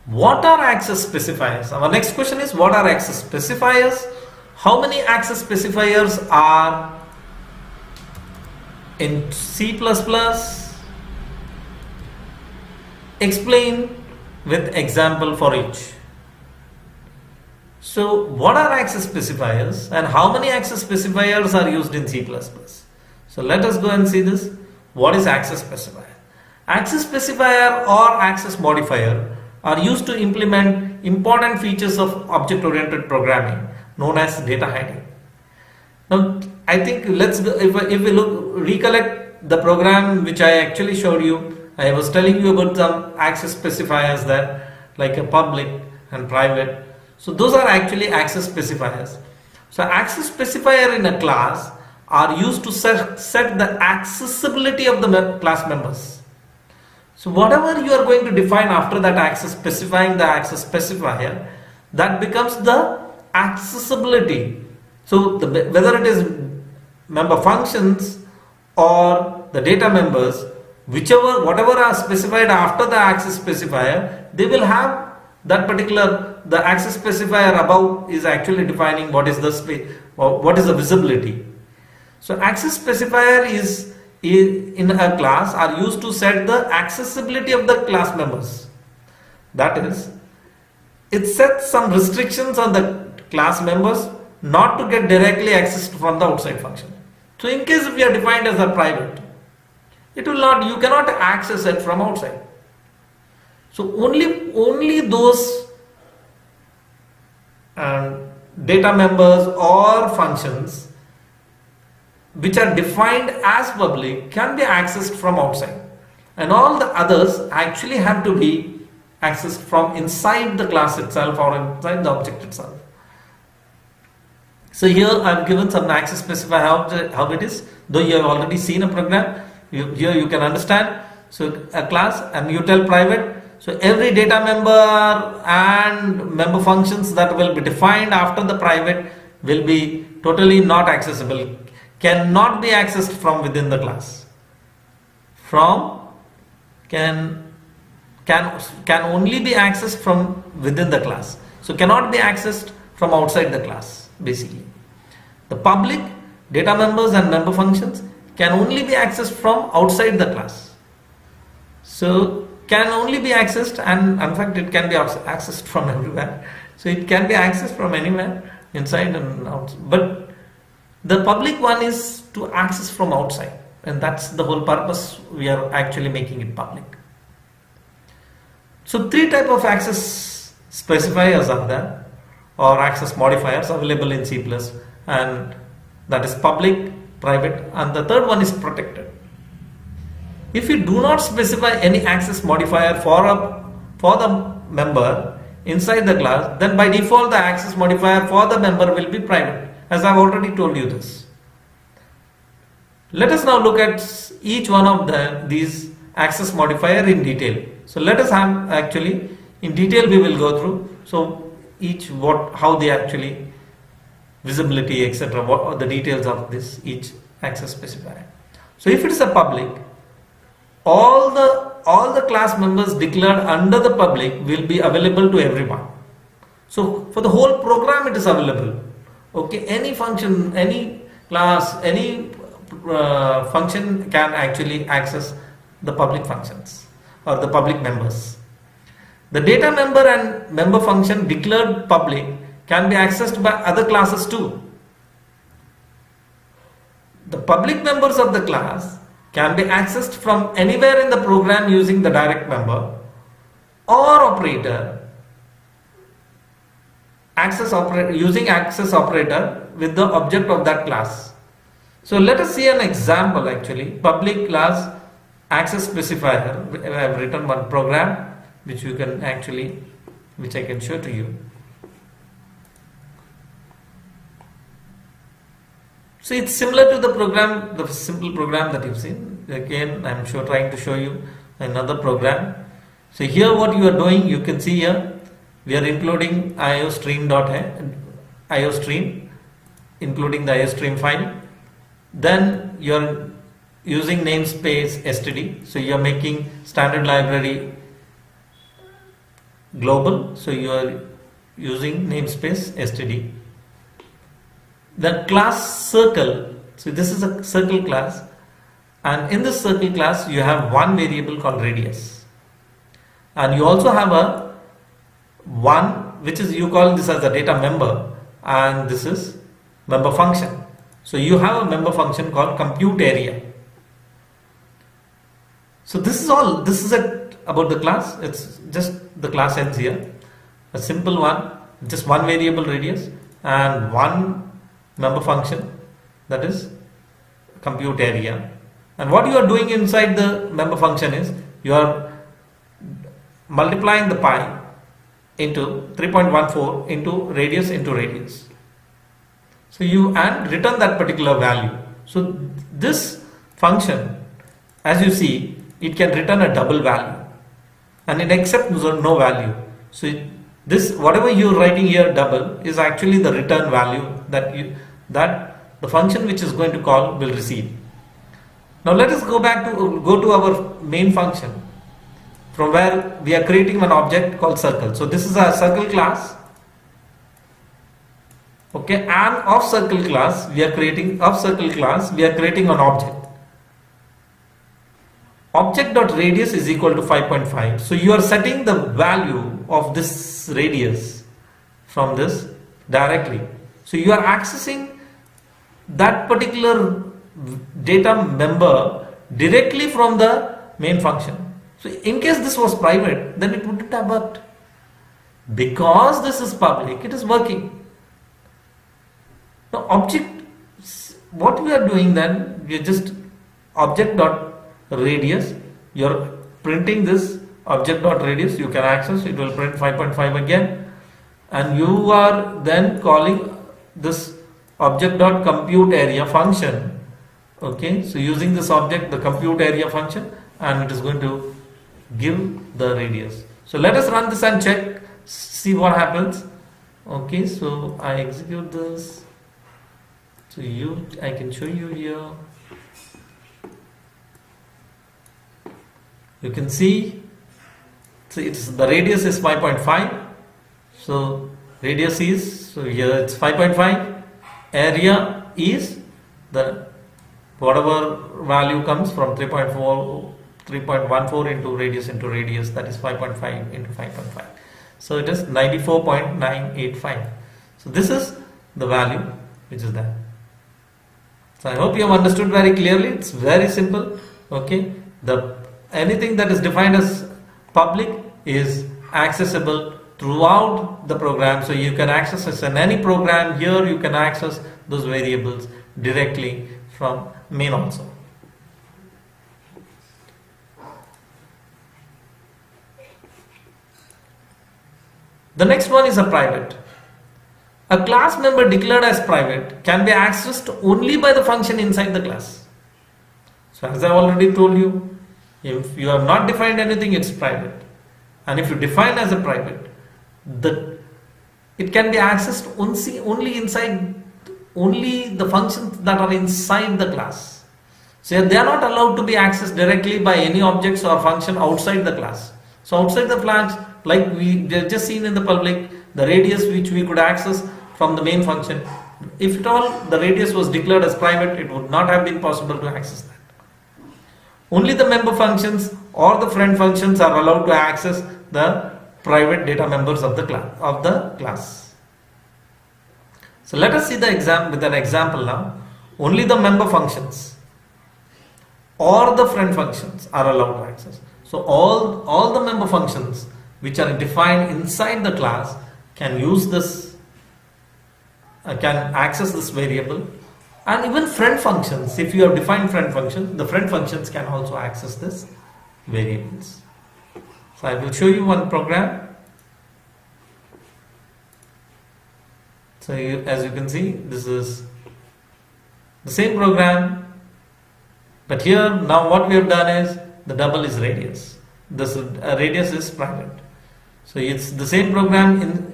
What are access specifiers? Our next question is, what are access specifiers? How many access specifiers are in C++? Explain with example for each. So what are access specifiers and how many access specifiers are used in C++? So let us go and see this. What is access specifier? Access specifier or access modifier are used to implement important features of object-oriented programming known as data hiding. Now I think let's go, if we recollect the program which I actually showed you. I was telling you about some access specifiers there, like a public and private. So those are actually access specifiers. So access specifier in a class are used to set the accessibility of the class members. So whatever you are going to define after that access, specifying the access specifier, that becomes the accessibility. So whether it is member functions or the data members, whatever are specified after the access specifier, they will have that particular, the access specifier above is actually defining what is the space or what is the visibility. So access specifier is in a class are used to set the accessibility of the class members. That is, it sets some restrictions on the class members not to get directly accessed from the outside function. So in case if we are defined as a private, it will not, you cannot access it from outside. So only those data members or functions which are defined as public can be accessed from outside, and all the others actually have to be accessed from inside the class itself or inside the object itself. So here I have given some access specifier how it is, though you have already seen a program. Here you can understand. So a class, and you tell private. So every data member and member functions that will be defined after the private will be totally not accessible, cannot be accessed from within the class. Can only be accessed from within the class. So cannot be accessed from outside the class basically. The public, data members and member functions can only be accessed from outside the class. So can only be accessed, and in fact it can be accessed from everywhere. So it can be accessed from anywhere, inside and outside. But the public one is to access from outside, and that's the whole purpose. We are actually making it public. So three type of access specifiers are there, or access modifiers available in C++, and that is public, private, and the third one is protected. If you do not specify any access modifier for the member inside the class, then by default the access modifier for the member will be private, as I have already told you this. Let us now look at each one of these access modifier in detail. So let us have actually in detail we will go through. So each how they actually visibility, etc. What are the details of this each access specifier. So if it is a public, all the class members declared under the public will be available to everyone. So for the whole program it is available. Okay, any function, any class, any function can actually access the public functions or the public members. The data member and member function declared public can be accessed by other classes too. The public members of the class can be accessed from anywhere in the program using the direct member or operator, using access operator with the object of that class. So let us see an example actually. Public class access specifier. I have written one program which you can actually, which I can show to you. So it's similar to the program, the simple program that you've seen. Again, I'm trying to show you another program. So here what you are doing, you can see here, we are including iostream, including the iostream file. Then you are using namespace std. So you are making standard library global, so you are using namespace std. The class circle, so this is a circle class, and in this circle class you have one variable called radius, and you also have a one which is, you call this as a data member, and this is member function. So you have a member function called compute area. So this is all, this is it about the class. It's just the class ends here, a simple one, just one variable radius and one member function, that is compute area. And what you are doing inside the member function is you are multiplying the pi into 3.14 into radius. So you and return that particular value. So this function, as you see, it can return a double value and it accepts no value. So this, whatever you are writing here double, is actually the return value that the function which is going to call will receive. Now let us go to our main function, from where we are creating an object called circle. So this is a circle class. Okay, and of circle class we are creating an object. Object.radius is equal to 5.5. So you are setting the value of this radius from this directly. So you are accessing that particular data member directly from the main function. So in case this was private, then it wouldn't have worked. Because this is public, it is working. Now what we are doing then, we are just object.radius, you are printing this object.radius, you can access, it will print 5.5 again, and you are then calling this object.compute area function. Okay, so using this object, the compute area function, and it is going to give the radius. So let us run this and check, see what happens. Okay, so I execute this. So I can show you here. You can see, the radius is 5.5. So radius is, so here it's 5.5. Area is the whatever value comes from 3.14 into radius, that is 5.5 into 5.5. So it is 94.985. So this is the value which is there. So I hope you have understood very clearly. It's very simple. Okay, anything that is defined as public is accessible throughout the program. So you can access this in any program. Here you can access those variables directly from main also. The next one is a private. A class member declared as private can be accessed only by the function inside the class. So as I already told you, if you have not defined anything, it's private. And if you define as a private, it can be accessed only the functions that are inside the class. So they are not allowed to be accessed directly by any objects or function outside the class. So outside the class, like we just seen in the public, the radius which we could access from the main function, if at all the radius was declared as private, it would not have been possible to access that. Only the member functions or the friend functions are allowed to access the private data members of the class. So let us see the with an example now. Only the member functions or the friend functions are allowed to access. So all the member functions which are defined inside the class can use this, can access this variable, and even friend functions. If you have defined friend functions, the friend functions can also access this variables. So I will show you one program. So as you can see, this is the same program, but here now what we have done is the double is radius. This radius is private. So it's the same program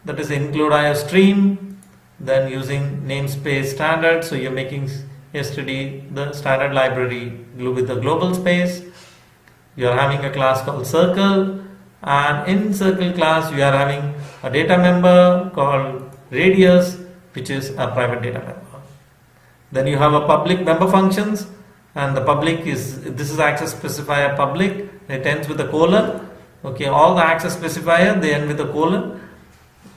that is include IOStream, then using namespace standard. So you're making yesterday the standard library with the global space. You're having a class called circle, and in circle class you are having a data member called radius, which is a private data member. Then you have a public member functions, and the public is, this is access specifier public, it ends with a colon. Okay, all the access specifier they end with a colon.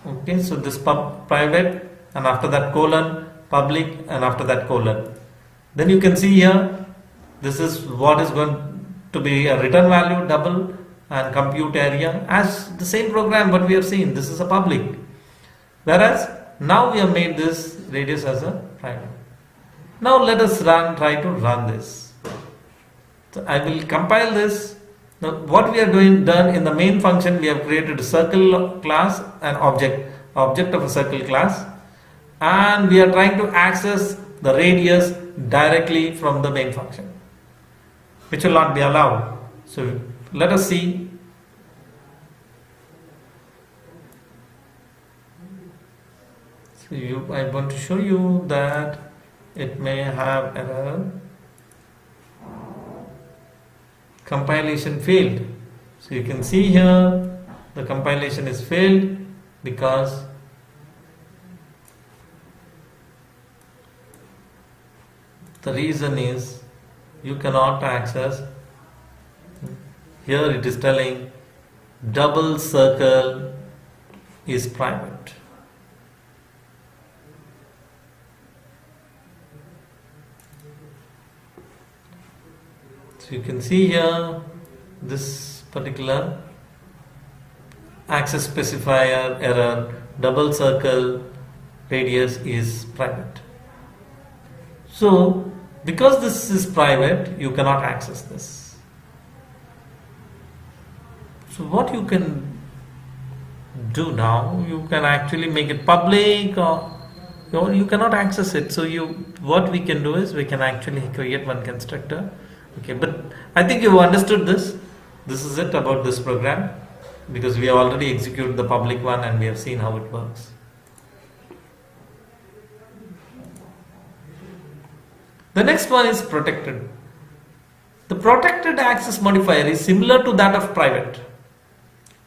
Okay, so this private, and after that colon, public, and after that colon. Then you can see here, this is what is going to be a return value double and compute area as the same program, but we have seen this is a public, whereas now we have made this radius as a private. Now let us try to run this. So I will compile this. Now what we are done in the main function, we have created a circle class, an object of a circle class, and we are trying to access the radius directly from the main function, which will not be allowed. So let us see. So I want to show you that it may have error. Compilation failed. So you can see here the compilation is failed because the reason is you cannot access. Here it is telling double circle is private. So you can see here this particular access specifier error, double circle radius is private. So because this is private, you cannot access this. So what you can do now, you can actually make it public, or you cannot access it. So what we can do is we can actually create one constructor. Okay, but I think you understood this. This is it about this program, because we have already executed the public one and we have seen how it works. The next one is protected. The protected access modifier is similar to that of private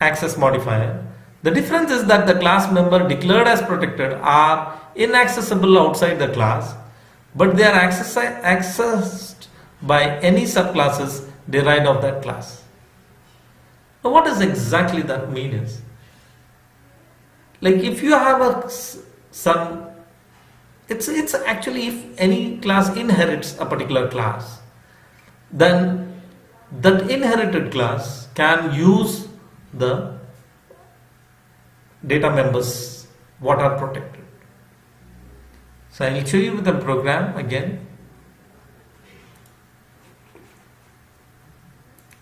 access modifier. The difference is that the class member declared as protected are inaccessible outside the class, but they are accessed by any subclasses derived of that class. Now what does exactly that mean is, like if you have it's actually if any class inherits a particular class, then that inherited class can use the data members what are protected. So I will show you with the program again.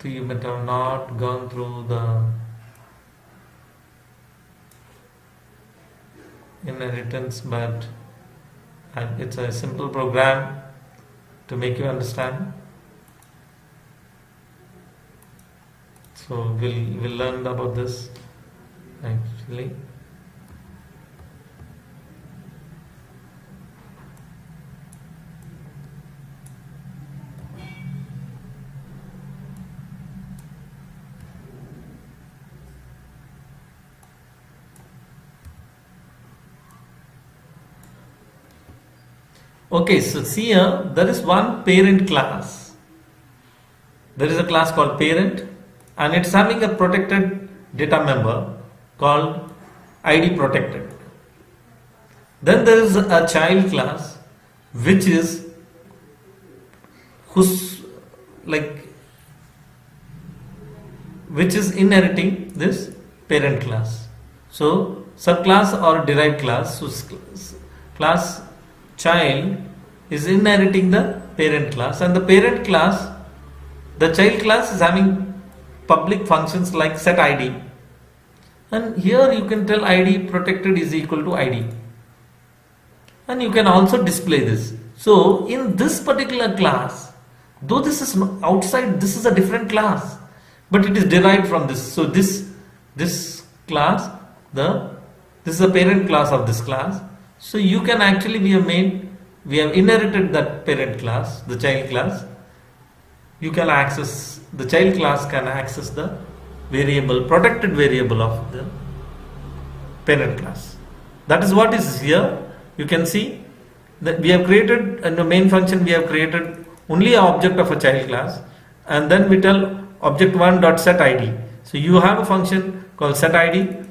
So you might have not gone through the inheritance, but it's a simple program to make you understand. So we'll learn about this actually. Okay, so see here, there is one parent class. There is a class called parent, and it's having a protected data member called ID protected. Then there is a child class which is inheriting this parent class. So subclass or derived class, so class child is inheriting the parent class, and the parent class, the child class is having public functions like set ID, and here you can tell ID protected is equal to ID, and you can also display this. So in this particular class, though this is outside, this is a different class, but it is derived from this. So this class, this is the parent class of this class. So you can actually, we have inherited that parent class, the child class. You can access, the child class can access the variable, protected variable of the parent class. That is what is here. You can see that we have created in the main function, we have created only an object of a child class, and then we tell object1 dot set id. So you have a function called set id.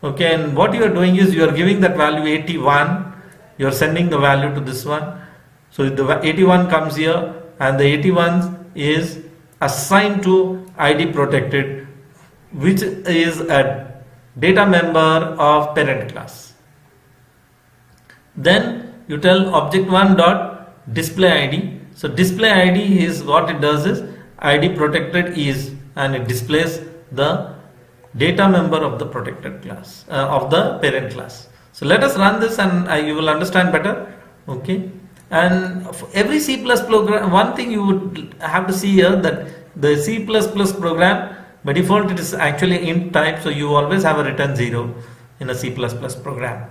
Okay, and what you are doing is you are giving that value 81, you are sending the value to this one. So the 81 comes here, and the 81 is assigned to id protected, which is a data member of parent class. Then you tell object1 dot display id. So display id is what it does is id protected is, and it displays the data member of the protected class of the parent class. So let us run this, and you will understand better. Okay, and for every C++ program, one thing you would have to see here, that the C++ program by default it is actually int type, so you always have a return 0 in a C++ program.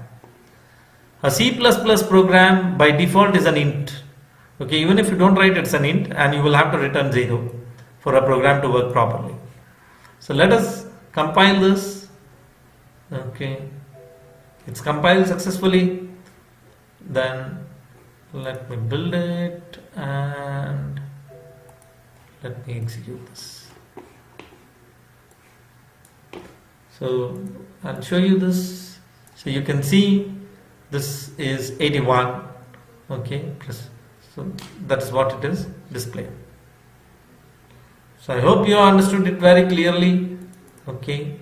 A C++ program by default is an int. Okay, even if you don't write, it's an int, and you will have to return 0 for a program to work properly. So let us compile this. Okay, it's compiled successfully. Then let me build it and let me execute this. So I'll show you this. So you can see this is 81. Okay, so that's what it is displayed. So I hope you understood it very clearly. Okay.